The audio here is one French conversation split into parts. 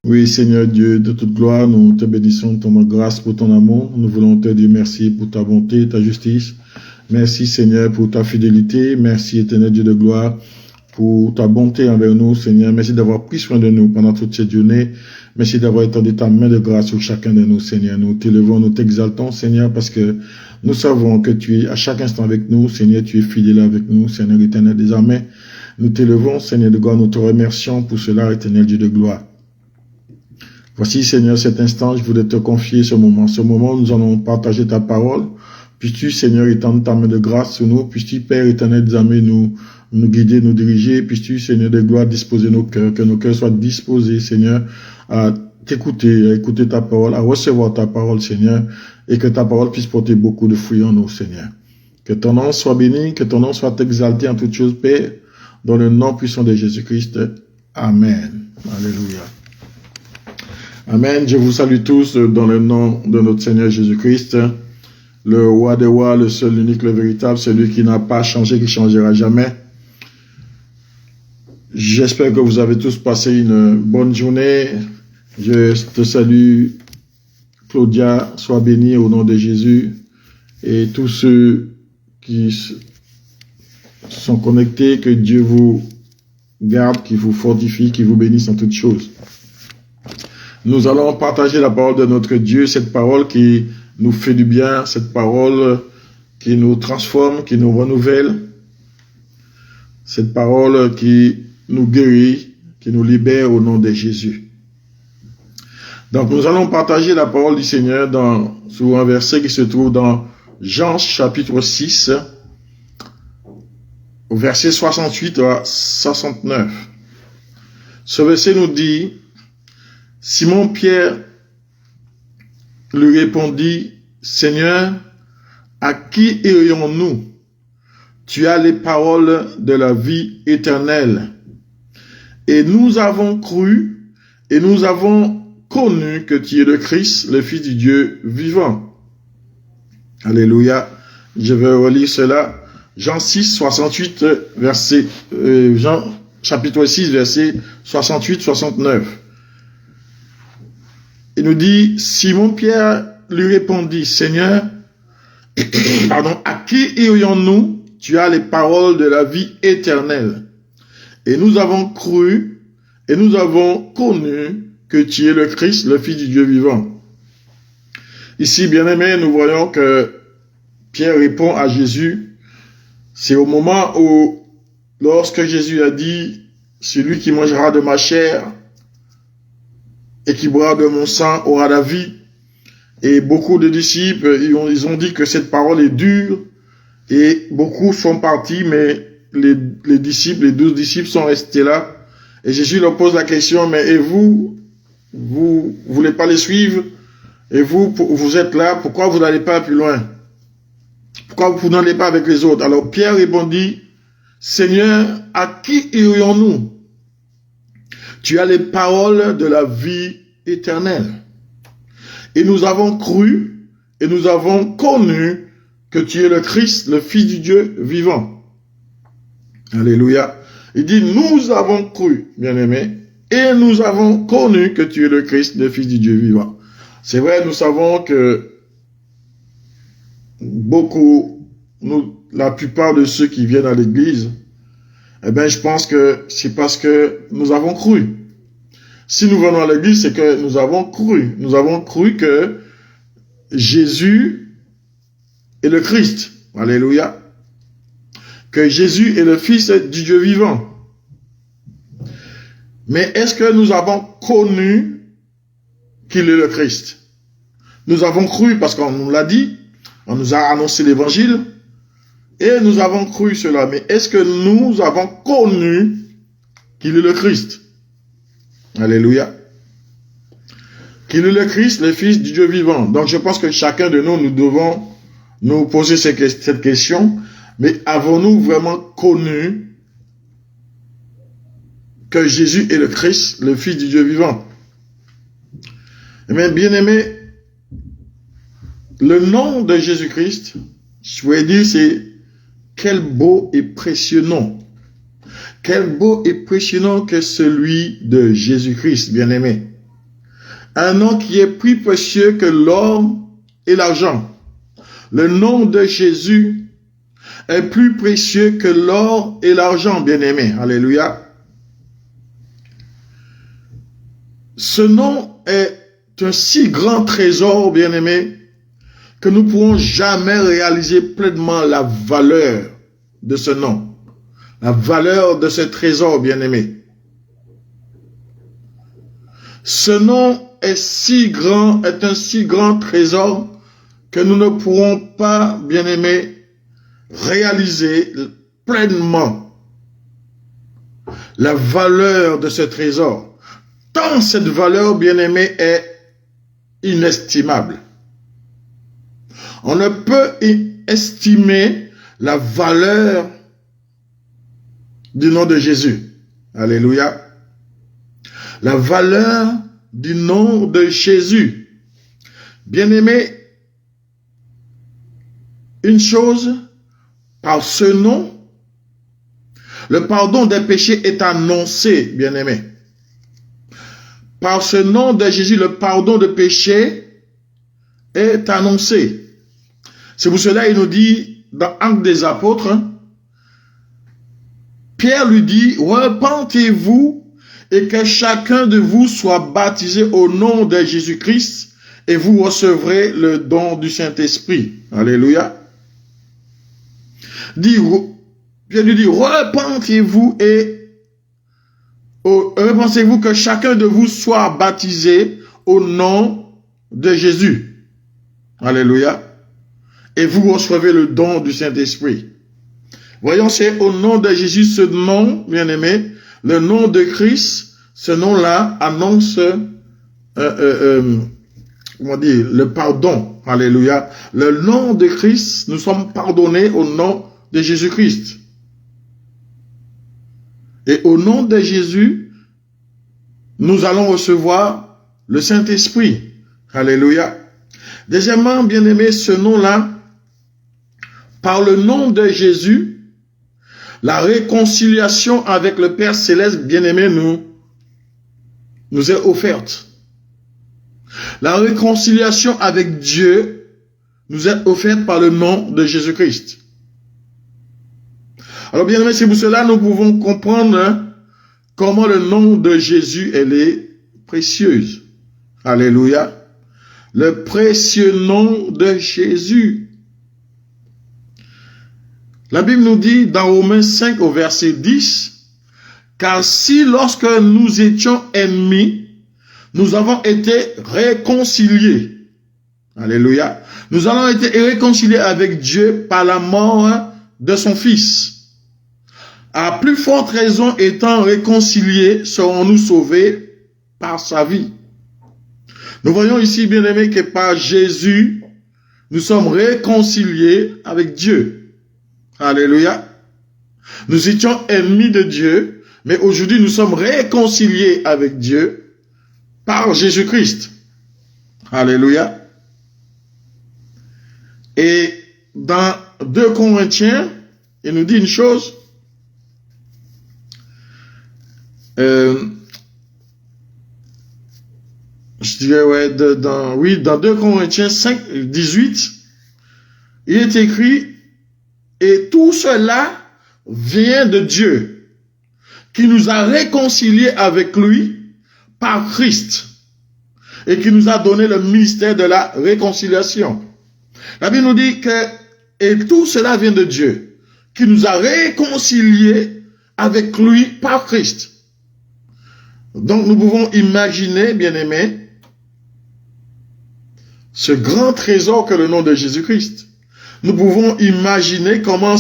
Oui, Seigneur Dieu, de toute gloire, nous te bénissons de ton grâce pour ton amour. Nous voulons te dire merci pour ta bonté, ta justice. Merci, Seigneur, pour ta fidélité. Merci, éternel Dieu de gloire, pour ta bonté envers nous, Seigneur. Merci d'avoir pris soin de nous pendant toute cette journée. Merci d'avoir étendu ta main de grâce sur chacun de nous, Seigneur. Nous t'élevons, nous t'exaltons, Seigneur, parce que nous savons que tu es à chaque instant avec nous, Seigneur. Tu es fidèle avec nous, Seigneur éternel. Désormais, nous t'élevons, Seigneur de gloire. Nous te remercions pour cela, éternel Dieu de gloire. Voici, Seigneur, cet instant, je voulais te confier ce moment. Ce moment où nous allons partager ta parole. Puisses-tu, Seigneur, étendre ta main de grâce sur nous. Puisses-tu, Père éternel, désormais nous guider, nous diriger. Puisses-tu, Seigneur de gloire, disposer nos cœurs. Que nos cœurs soient disposés, Seigneur, à t'écouter, à écouter ta parole, à recevoir ta parole, Seigneur. Et que ta parole puisse porter beaucoup de fruits en nous, Seigneur. Que ton nom soit béni, que ton nom soit exalté en toutes choses, Père. Dans le nom puissant de Jésus-Christ. Amen. Alléluia. Amen. Je vous salue tous dans le nom de notre Seigneur Jésus-Christ, le roi des rois, le seul, l'unique, le véritable, celui qui n'a pas changé, qui ne changera jamais. J'espère que vous avez tous passé une bonne journée. Je te salue, Claudia, sois bénie au nom de Jésus. Et tous ceux qui sont connectés, que Dieu vous garde, qui vous fortifie, qui vous bénisse en toutes choses. Nous allons partager la parole de notre Dieu, cette parole qui nous fait du bien, cette parole qui nous transforme, qui nous renouvelle, cette parole qui nous guérit, qui nous libère au nom de Jésus. Donc nous allons partager la parole du Seigneur sur un verset qui se trouve dans Jean chapitre 6, au verset 68 à 69. Ce verset nous dit: Simon-Pierre lui répondit: Seigneur, à qui irions-nous? Tu as les paroles de la vie éternelle. Et nous avons cru et nous avons connu que tu es le Christ, le Fils du Dieu vivant. Alléluia. Je vais relire cela. Jean 6, 68, Jean chapitre 6, verset 68, 69. Il nous dit: Simon-Pierre lui répondit: Seigneur, à qui irions-nous? Tu as les paroles de la vie éternelle. Et nous avons cru et nous avons connu que tu es le Christ, le Fils du Dieu vivant. Ici, bien-aimés, nous voyons que Pierre répond à Jésus. C'est au moment où, lorsque Jésus a dit: celui qui mangera de ma chair et qui boira de mon sang aura la vie. Et beaucoup de disciples, ils ont dit que cette parole est dure, et beaucoup sont partis, mais les disciples, les 12 disciples sont restés là. Et Jésus leur pose la question: mais et vous voulez pas les suivre? Et vous êtes là, pourquoi vous n'allez pas plus loin? Pourquoi vous n'allez pas avec les autres? Alors Pierre répondit: Seigneur, à qui irions-nous? Tu as les paroles de la vie éternelle. Et nous avons cru et nous avons connu que tu es le Christ, le Fils du Dieu vivant. Alléluia. Il dit: nous avons cru, bien-aimés, et nous avons connu que tu es le Christ, le Fils du Dieu vivant. C'est vrai, nous savons que la plupart de ceux qui viennent à l'église, eh bien, je pense que c'est parce que nous avons cru. Si nous venons à l'église, c'est que nous avons cru. Nous avons cru que Jésus est le Christ. Alléluia. Que Jésus est le Fils du Dieu vivant. Mais est-ce que nous avons connu qu'il est le Christ? Nous avons cru parce qu'on nous l'a dit, on nous a annoncé l'évangile, et nous avons cru cela. Mais est-ce que nous avons connu qu'il est le Christ? Alléluia. Qu'il est le Christ, le Fils du Dieu vivant. Donc je pense que chacun de nous, nous devons nous poser cette question. Mais avons-nous vraiment connu que Jésus est le Christ, le Fils du Dieu vivant? Eh bien, bien-aimé, le nom de Jésus-Christ, je voulais dire, c'est quel beau et précieux nom. Quel beau et précieux nom que celui de Jésus-Christ, bien-aimé. un nom qui est plus précieux que l'or et l'argent. Le nom de Jésus est plus précieux que l'or et l'argent, bien-aimé. Alléluia. Ce nom est un si grand trésor, bien-aimé, que nous ne pourrons jamais réaliser pleinement la valeur de ce nom, la valeur de ce trésor, bien-aimé. Ce nom est un si grand trésor que nous ne pourrons pas, bien-aimé, réaliser pleinement la valeur de ce trésor. Tant cette valeur, bien-aimé, est inestimable. On ne peut estimer la valeur du nom de Jésus. Alléluia. La valeur du nom de Jésus. Bien-aimé, une chose, par ce nom, le pardon des péchés est annoncé, bien-aimé. Par ce nom de Jésus, le pardon de péché est annoncé. C'est pour cela qu'il nous dit dans Actes des Apôtres, Pierre lui dit, repentez-vous et que chacun de vous soit baptisé au nom de Jésus-Christ et vous recevrez le don du Saint-Esprit. Alléluia. Pierre lui dit, repentez-vous que chacun de vous soit baptisé au nom de Jésus. Alléluia. Et vous recevez le don du Saint-Esprit. Voyons, c'est au nom de Jésus, ce nom, bien-aimé, le nom de Christ, ce nom-là annonce, comment dire, le pardon. Alléluia. Le nom de Christ, nous sommes pardonnés au nom de Jésus-Christ. Et au nom de Jésus, nous allons recevoir le Saint-Esprit. Alléluia. Deuxièmement, bien-aimé, ce nom-là, par le nom de Jésus, la réconciliation avec le Père Céleste, bien-aimé, nous est offerte. La réconciliation avec Dieu nous est offerte par le nom de Jésus-Christ. Alors, bien-aimé, c'est pour cela que nous pouvons comprendre comment le nom de Jésus, elle est précieuse. Alléluia. Le précieux nom de Jésus. La Bible nous dit dans Romains 5 au verset 10, car si lorsque nous étions ennemis, nous avons été réconciliés. Alléluia. Nous avons été réconciliés avec Dieu par la mort de son Fils. À plus forte raison, étant réconciliés, serons-nous sauvés par sa vie. Nous voyons ici, bien aimé, que par Jésus, nous sommes réconciliés avec Dieu. Alléluia. Nous étions ennemis de Dieu, mais aujourd'hui nous sommes réconciliés avec Dieu par Jésus-Christ. Alléluia. Et dans 2 Corinthiens, il nous dit une chose. Je dirais, ouais, dans 2 Corinthiens 5, 18, il est écrit, et tout cela vient de Dieu, qui nous a réconciliés avec lui par Christ, et qui nous a donné le ministère de la réconciliation. La Bible nous dit que, et tout cela vient de Dieu, qui nous a réconciliés avec lui par Christ. Donc nous pouvons imaginer, bien-aimés, ce grand trésor que le nom de Jésus-Christ. Nous pouvons imaginer comment,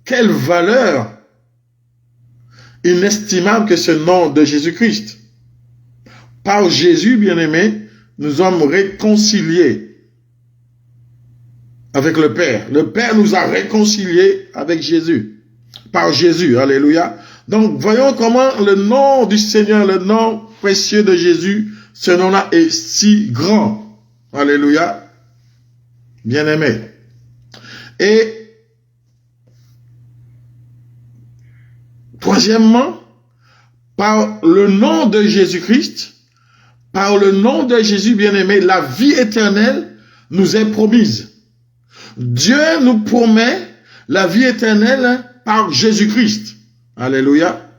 quelle valeur inestimable que ce nom de Jésus-Christ. Par Jésus, bien-aimé, nous sommes réconciliés avec le Père. Le Père nous a réconciliés avec Jésus. Par Jésus, alléluia. Donc, voyons comment le nom du Seigneur, le nom précieux de Jésus, ce nom-là est si grand. Alléluia. Bien-aimé. Et troisièmement, par le nom de Jésus-Christ, par le nom de Jésus bien-aimé, la vie éternelle nous est promise. Dieu nous promet la vie éternelle par Jésus-Christ. Alléluia.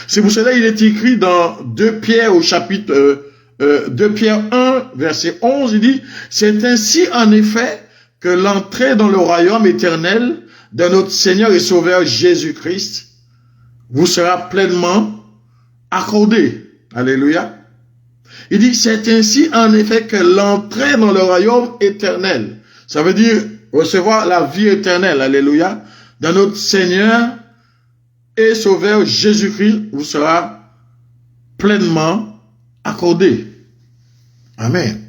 C'est pour cela qu'il est écrit dans 2 Pierre au chapitre 2 Pierre 1, verset 11, il dit, c'est ainsi en effet que l'entrée dans le royaume éternel de notre Seigneur et Sauveur Jésus-Christ vous sera pleinement accordée. Alléluia. Il dit, c'est ainsi en effet que l'entrée dans le royaume éternel, ça veut dire recevoir la vie éternelle, alléluia, de notre Seigneur et Sauveur Jésus-Christ vous sera pleinement accordée. Amen.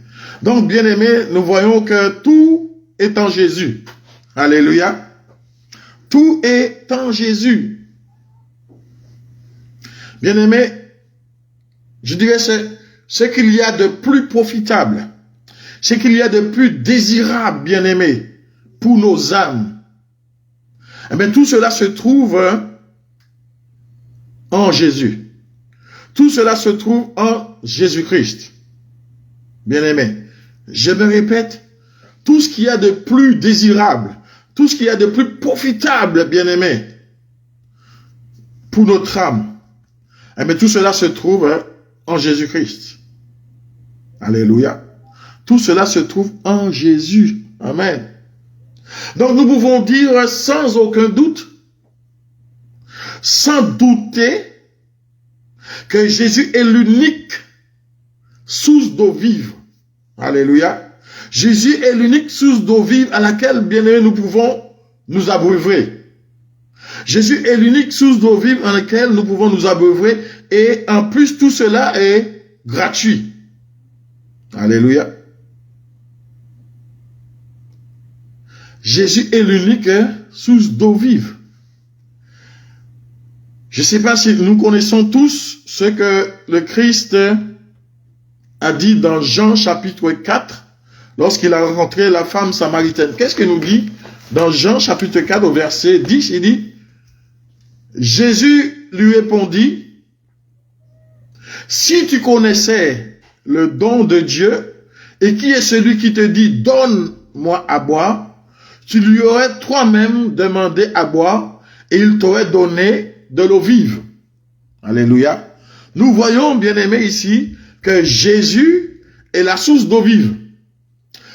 Donc, bien-aimés, nous voyons que tout est en Jésus. Alléluia. Tout est en Jésus. Bien-aimés, je dirais ce qu'il y a de plus profitable, ce qu'il y a de plus désirable, bien-aimés, pour nos âmes. Eh bien, tout cela se trouve en Jésus. Tout cela se trouve en Jésus-Christ. Bien-aimés, je me répète, tout ce qu'il y a de plus désirable, tout ce qu'il y a de plus profitable, bien-aimés, pour notre âme, eh bien, tout cela se trouve en Jésus-Christ. Alléluia. Tout cela se trouve en Jésus. Amen. Donc, nous pouvons dire sans aucun doute, sans douter, que Jésus est l'unique source d'eau vive. Alléluia. Jésus est l'unique source d'eau vive à laquelle, bien aimé, nous pouvons nous abreuver. Jésus est l'unique source d'eau vive à laquelle nous pouvons nous abreuver. Et en plus, tout cela est gratuit. Alléluia. Jésus est l'unique source d'eau vive. Je ne sais pas si nous connaissons tous ce que le Christ a dit dans Jean chapitre 4, lorsqu'il a rencontré la femme samaritaine. Qu'est-ce qu'il nous dit dans Jean chapitre 4 au verset 10? Il dit, Jésus lui répondit, si tu connaissais le don de Dieu, et qui est celui qui te dit, donne-moi à boire, tu lui aurais toi-même demandé à boire, et il t'aurait donné de l'eau vive. Alléluia. Nous voyons, bien-aimés, ici, que Jésus est la source d'eau vive.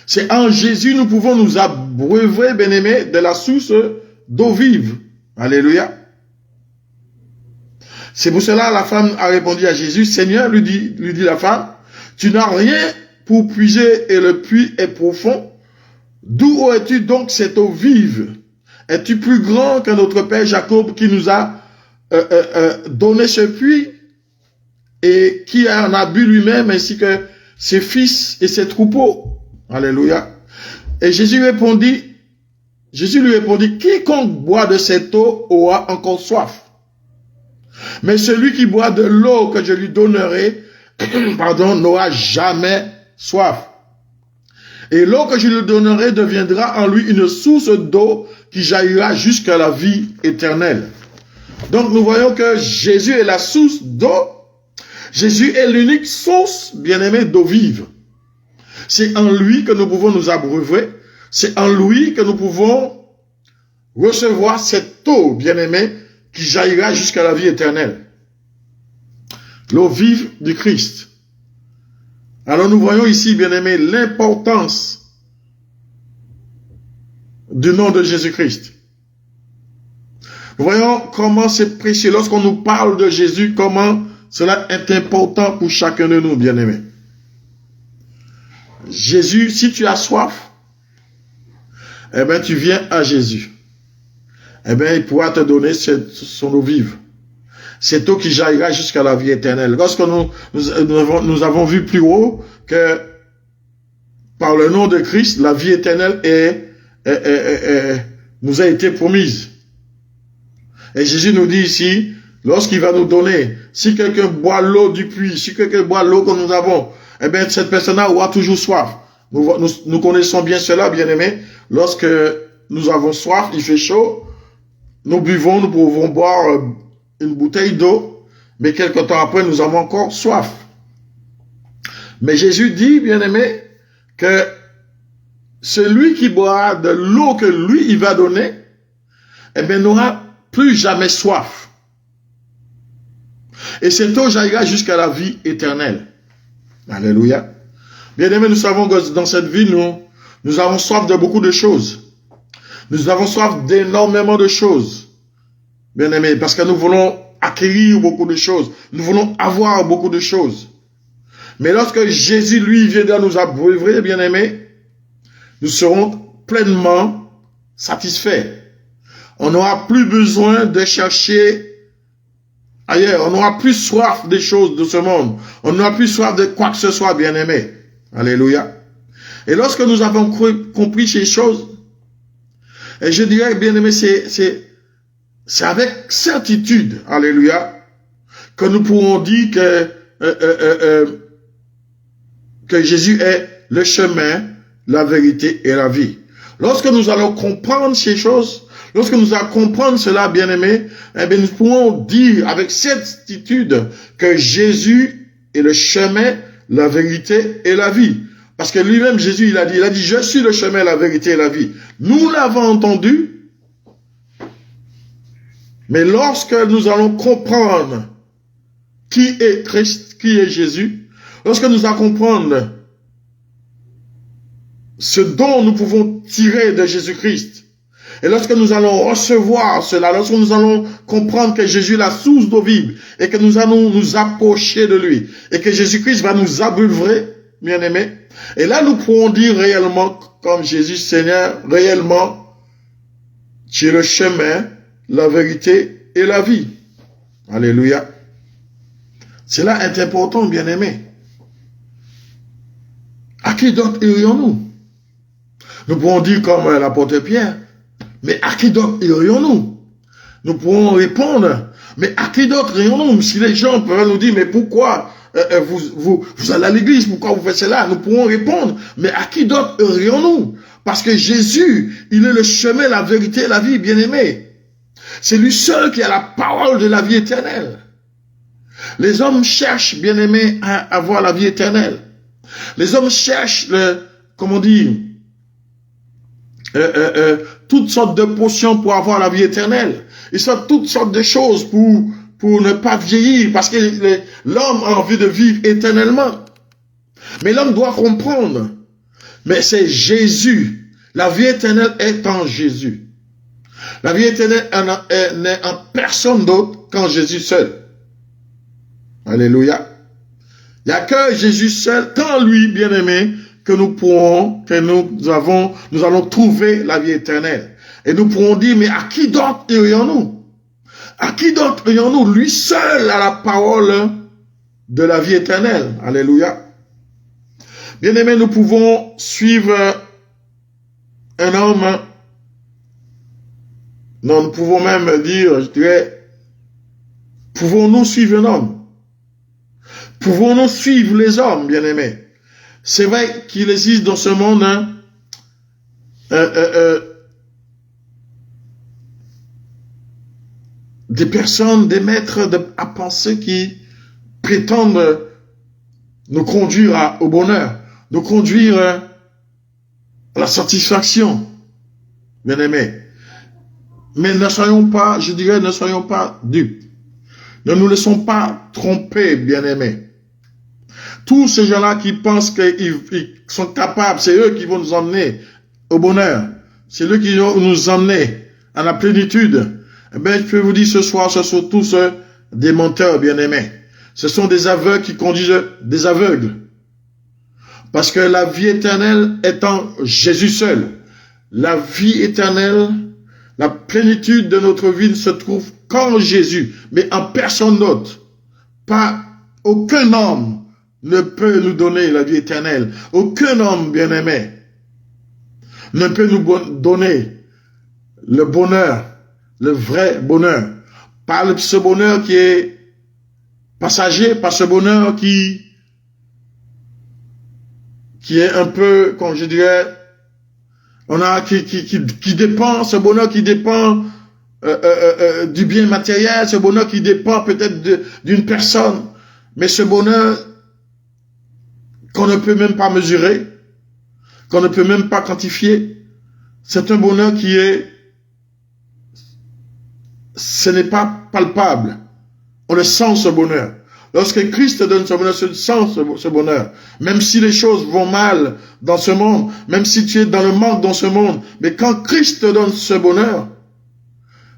C'est en Jésus nous pouvons nous abreuver, bien-aimés, de la source d'eau vive. Alléluia. C'est pour cela la femme a répondu à Jésus, Seigneur, lui dit la femme, tu n'as rien pour puiser et le puits est profond. D'où aurais-tu donc cette eau vive? Es-tu plus grand que notre père Jacob qui nous a donné ce puits et qui en a bu lui-même ainsi que ses fils et ses troupeaux? Alléluia. Et Jésus lui répondit, quiconque boit de cette eau aura encore soif. Mais celui qui boit de l'eau que je lui donnerai, n'aura jamais soif. Et l'eau que je lui donnerai deviendra en lui une source d'eau qui jaillira jusqu'à la vie éternelle. Donc nous voyons que Jésus est la source d'eau. Jésus est l'unique source, bien-aimé, d'eau vive. C'est en lui que nous pouvons nous abreuver. C'est en lui que nous pouvons recevoir cette eau, bien-aimé, qui jaillira jusqu'à la vie éternelle. L'eau vive du Christ. Alors nous voyons ici, bien-aimés, l'importance du nom de Jésus-Christ. Nous voyons comment c'est précieux. Lorsqu'on nous parle de Jésus, comment cela est important pour chacun de nous, bien-aimés. Jésus, si tu as soif, eh bien tu viens à Jésus. Eh bien il pourra te donner son eau vive. Cette eau qui jaillira jusqu'à la vie éternelle. Lorsque nous avons vu plus haut que par le nom de Christ, la vie éternelle nous a été promise. Et Jésus nous dit ici, lorsqu'il va nous donner, si quelqu'un boit l'eau du puits, si quelqu'un boit l'eau que nous avons, eh bien cette personne-là aura toujours soif. Nous connaissons bien cela, bien-aimés. Lorsque nous avons soif, il fait chaud, nous buvons, nous pouvons boire une bouteille d'eau. mais quelque temps après, nous avons encore soif. Mais Jésus dit, bien-aimé, que celui qui boira de l'eau que lui, il va donner, eh bien, n'aura plus jamais soif. Et cette eau jaillira jusqu'à la vie éternelle. Alléluia. Bien-aimé, nous savons que dans cette vie, nous avons soif de beaucoup de choses. Nous avons soif d'énormément de choses. Bien-aimé, parce que nous voulons acquérir beaucoup de choses. Nous voulons avoir beaucoup de choses. Mais lorsque Jésus, lui, viendra nous abreuver, bien-aimé, nous serons pleinement satisfaits. On n'aura plus besoin de chercher ailleurs. On n'aura plus soif des choses de ce monde. On n'aura plus soif de quoi que ce soit, bien-aimé. Alléluia. Et lorsque nous avons compris ces choses, et je dirais, bien-aimé, c'est avec certitude, alléluia, que nous pourrons dire que Jésus est le chemin, la vérité et la vie. Lorsque nous allons comprendre ces choses, lorsque nous allons comprendre cela, bien-aimé, eh bien, nous pourrons dire avec certitude que Jésus est le chemin, la vérité et la vie. Parce que lui-même, Jésus, il a dit, je suis le chemin, la vérité et la vie. Nous l'avons entendu, mais lorsque nous allons comprendre qui est Christ, qui est Jésus, lorsque nous allons comprendre ce dont nous pouvons tirer de Jésus-Christ, et lorsque nous allons recevoir cela, lorsque nous allons comprendre que Jésus est la source d'eau vive, et que nous allons nous approcher de lui, et que Jésus-Christ va nous abreuver, bien-aimés, et là nous pourrons dire réellement, comme Jésus, Seigneur, réellement, tu es le chemin, la vérité et la vie. Alléluia. Cela est important, bien-aimés. À qui d'autre irions-nous? Nous pourrons dire comme l'apôtre Pierre, mais à qui d'autre irions-nous? Nous pourrons répondre, mais à qui d'autre irions-nous? Si les gens peuvent nous dire, mais pourquoi vous allez à l'église, pourquoi vous faites cela? Nous pourrons répondre, mais à qui d'autre irions-nous? Parce que Jésus, il est le chemin, la vérité et la vie, bien-aimé. C'est lui seul qui a la parole de la vie éternelle. Les hommes cherchent, bien-aimé, à avoir la vie éternelle. Les hommes cherchent, toutes sortes de potions pour avoir la vie éternelle. Ils sortent toutes sortes de choses pour ne pas vieillir, parce que l'homme a envie de vivre éternellement. Mais l'homme doit comprendre. Mais c'est Jésus. La vie éternelle est en Jésus. La vie éternelle n'est en personne d'autre qu'en Jésus seul. Alléluia. Il n'y a que Jésus seul, qu'en lui, bien-aimé, que nous allons trouver la vie éternelle. Et nous pourrons dire, mais à qui d'autre irions-nous? À qui d'autre irions-nous? Lui seul a la parole de la vie éternelle. Alléluia. Bien-aimé, nous pouvons suivre un homme. Non, nous pouvons même dire, je dirais, pouvons-nous suivre un homme? Pouvons-nous suivre les hommes, bien-aimés? C'est vrai qu'il existe dans ce monde des personnes, des maîtres à penser qui prétendent nous conduire au bonheur, nous conduire à la satisfaction, bien-aimés. Mais ne soyons pas, je dirais, ne soyons pas dupes. Ne nous laissons pas tromper, bien-aimés. Tous ces gens-là qui pensent qu'ils sont capables, c'est eux qui vont nous emmener au bonheur. C'est eux qui vont nous emmener à la plénitude. Eh bien, je peux vous dire ce soir, ce sont tous des menteurs, bien-aimés. Ce sont des aveugles qui conduisent des aveugles. Parce que la vie éternelle est en Jésus seul. La vie éternelle, la plénitude de notre vie ne se trouve qu'en Jésus, mais en personne d'autre. Pas aucun homme ne peut nous donner la vie éternelle. Aucun homme, bien-aimé, ne peut nous donner le bonheur, le vrai bonheur. Pas ce bonheur qui est passager, pas ce bonheur qui est un peu, comme je dirais, qui dépend, ce bonheur qui dépend du bien matériel, ce bonheur qui dépend peut-être d'une personne, mais ce bonheur qu'on ne peut même pas mesurer, qu'on ne peut même pas quantifier, c'est un bonheur ce n'est pas palpable. On le sent, ce bonheur. Lorsque Christ te donne ce bonheur, tu sens ce bonheur. Même si les choses vont mal dans ce monde, même si tu es dans le manque dans ce monde, mais quand Christ te donne ce bonheur,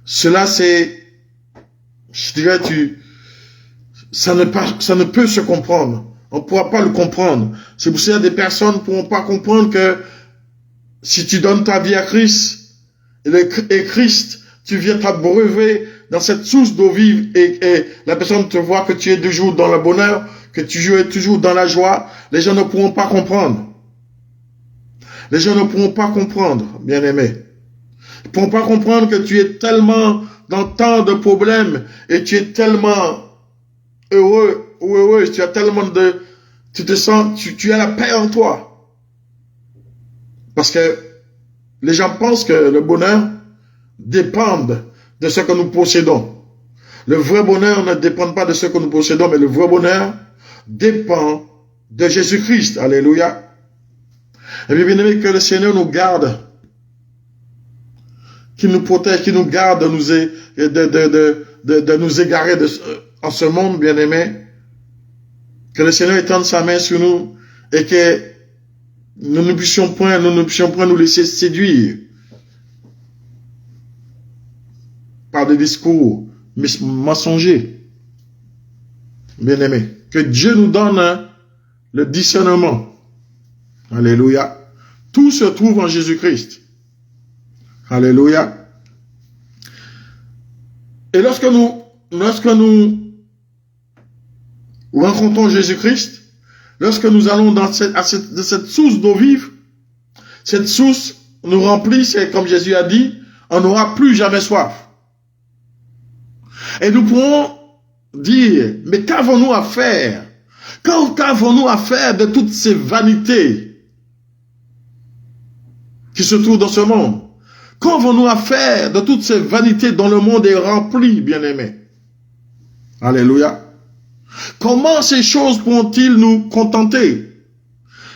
cela c'est, je dirais, ça ne peut se comprendre. On ne pourra pas le comprendre. C'est pour ça que des personnes ne pourront pas comprendre que si tu donnes ta vie à Christ, et Christ, tu viens t'abreuver dans cette source d'eau vive et la personne te voit que tu es toujours dans le bonheur, que tu es toujours dans la joie, les gens ne pourront pas comprendre. Les gens ne pourront pas comprendre, bien-aimés. Ils ne pourront pas comprendre que tu es tellement dans tant de problèmes et tu es tellement heureux ou heureuse, tu as tellement tu te sens, tu as la paix en toi. Parce que les gens pensent que le bonheur dépend de ce que nous possédons. Le vrai bonheur ne dépend pas de ce que nous possédons, mais le vrai bonheur dépend de Jésus-Christ. Alléluia. Et bien, bien-aimé, que le Seigneur nous garde, qu'il nous protège, qu'il nous garde de nous égarer en ce monde, bien-aimé. Que le Seigneur étende sa main sur nous et que nous ne puissions point nous laisser séduire par des discours mensongers. Bien-aimés, que Dieu nous donne le discernement. Alléluia. Tout se trouve en Jésus-Christ. Alléluia. Et lorsque nous rencontrons Jésus-Christ, lorsque nous allons dans cette source d'eau vive, cette source nous remplit, c'est comme Jésus a dit, on n'aura plus jamais soif. Et nous pourrons dire, mais qu'avons-nous à faire? Qu'avons-nous à faire de toutes ces vanités qui se trouvent dans ce monde? Qu'avons-nous à faire de toutes ces vanités dont le monde est rempli, bien-aimés? Alléluia. Comment ces choses pourront-ils nous contenter?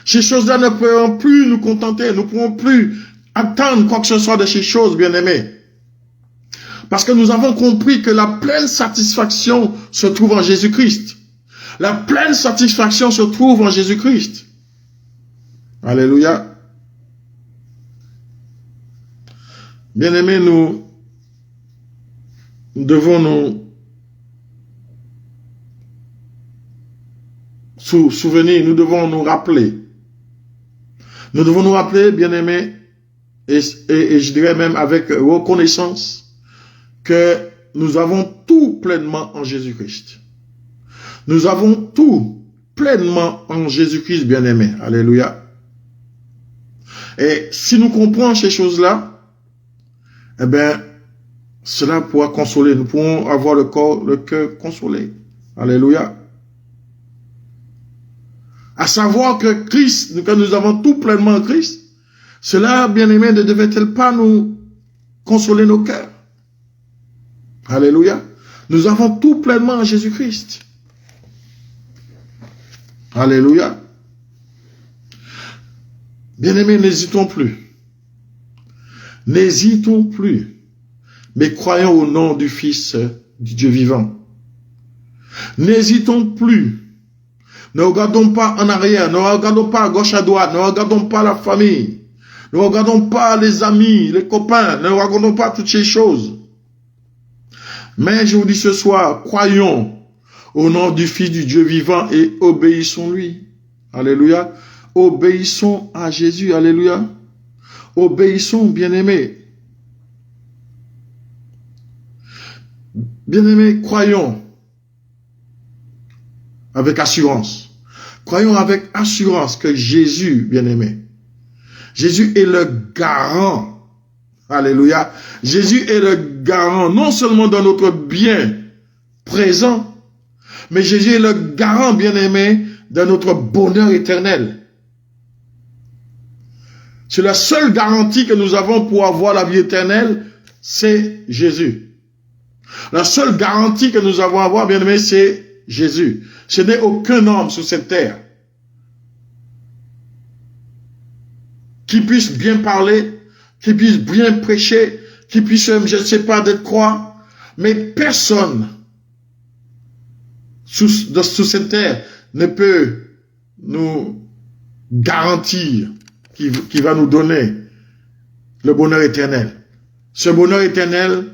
Ces choses-là ne pourront plus nous contenter. Nous ne pourrons plus attendre quoi que ce soit de ces choses, bien-aimés. Parce que nous avons compris que la pleine satisfaction se trouve en Jésus-Christ. La pleine satisfaction se trouve en Jésus-Christ. Alléluia. Bien-aimés, nous devons nous souvenir, nous devons nous rappeler. Nous devons nous rappeler, bien-aimés, et je dirais même avec reconnaissance, que nous avons tout pleinement en Jésus-Christ. Nous avons tout pleinement en Jésus-Christ, bien-aimés. Alléluia. Et si nous comprenons ces choses-là, eh bien, cela pourra consoler. Nous pourrons avoir le cœur consolé. Alléluia. À savoir que Christ, que nous avons tout pleinement en Christ, cela, bien-aimés, ne devait-il pas nous consoler nos cœurs? Alléluia. Nous avons tout pleinement en Jésus-Christ. Alléluia. Bien-aimés, n'hésitons plus. N'hésitons plus. Mais croyons au nom du Fils du Dieu vivant. N'hésitons plus. Ne regardons pas en arrière. Ne regardons pas à gauche à droite. Ne regardons pas la famille. Ne regardons pas les amis, les copains. Ne regardons pas toutes ces choses. Mais je vous dis ce soir, croyons au nom du Fils du Dieu vivant et obéissons-lui. Alléluia. Obéissons à Jésus. Alléluia. Obéissons, bien-aimés. Bien-aimés, croyons avec assurance. Croyons avec assurance que Jésus, bien-aimé, Jésus est le garant. Alléluia. Jésus est le garant non seulement de notre bien présent, mais Jésus est le garant, bien-aimé, de notre bonheur éternel. C'est la seule garantie que nous avons pour avoir la vie éternelle, c'est Jésus. La seule garantie que nous avons à avoir, bien aimé, c'est Jésus. Ce n'est aucun homme sur cette terre qui puisse bien parler, qui puisse bien prêcher, qui puisse, je ne sais pas, d'être croix, mais personne sous cette terre ne peut nous garantir qui va nous donner le bonheur éternel. Ce bonheur éternel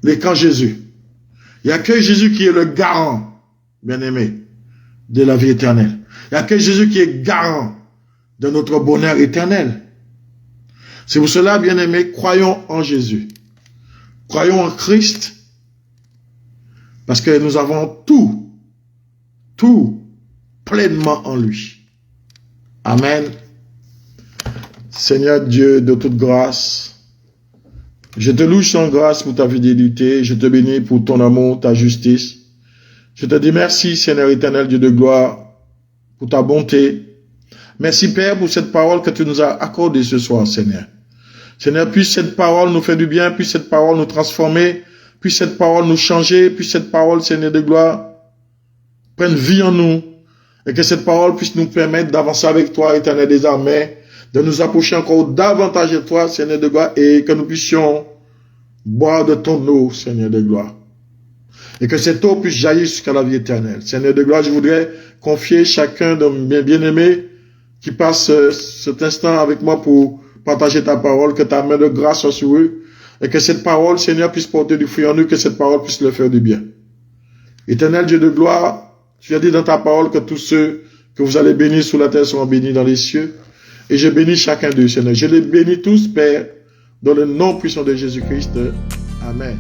n'est qu'en Jésus. Il n'y a que Jésus qui est le garant, bien-aimé, de la vie éternelle. Il n'y a que Jésus qui est garant de notre bonheur éternel. C'est pour cela, bien-aimé, croyons en Jésus. Croyons en Christ, parce que nous avons tout pleinement en lui. Amen. Seigneur Dieu de toute grâce, je te loue sans grâce pour ta fidélité, je te bénis pour ton amour, ta justice. Je te dis merci, Seigneur éternel, Dieu de gloire, pour ta bonté. Merci, Père, pour cette parole que tu nous as accordée ce soir, Seigneur. Seigneur, puisse cette parole nous faire du bien, puisse cette parole nous transformer, puisse cette parole nous changer, puisse cette parole, Seigneur de gloire, prenne vie en nous, et que cette parole puisse nous permettre d'avancer avec toi, éternel des armées, de nous approcher encore davantage de toi, Seigneur de gloire, et que nous puissions boire de ton eau, Seigneur de gloire. Et que cette eau puisse jaillir jusqu'à la vie éternelle. Seigneur de gloire, je voudrais confier chacun de mes bien-aimés qui passe cet instant avec moi pour partager ta parole, que ta main de grâce soit sur eux, et que cette parole, Seigneur, puisse porter du fruit en eux, que cette parole puisse leur faire du bien. Éternel Dieu de gloire, tu as dit dans ta parole que tous ceux que vous allez bénir sous la terre seront bénis dans les cieux. Et je bénis chacun d'eux, Seigneur. Je les bénis tous, Père, dans le nom puissant de Jésus-Christ. Amen.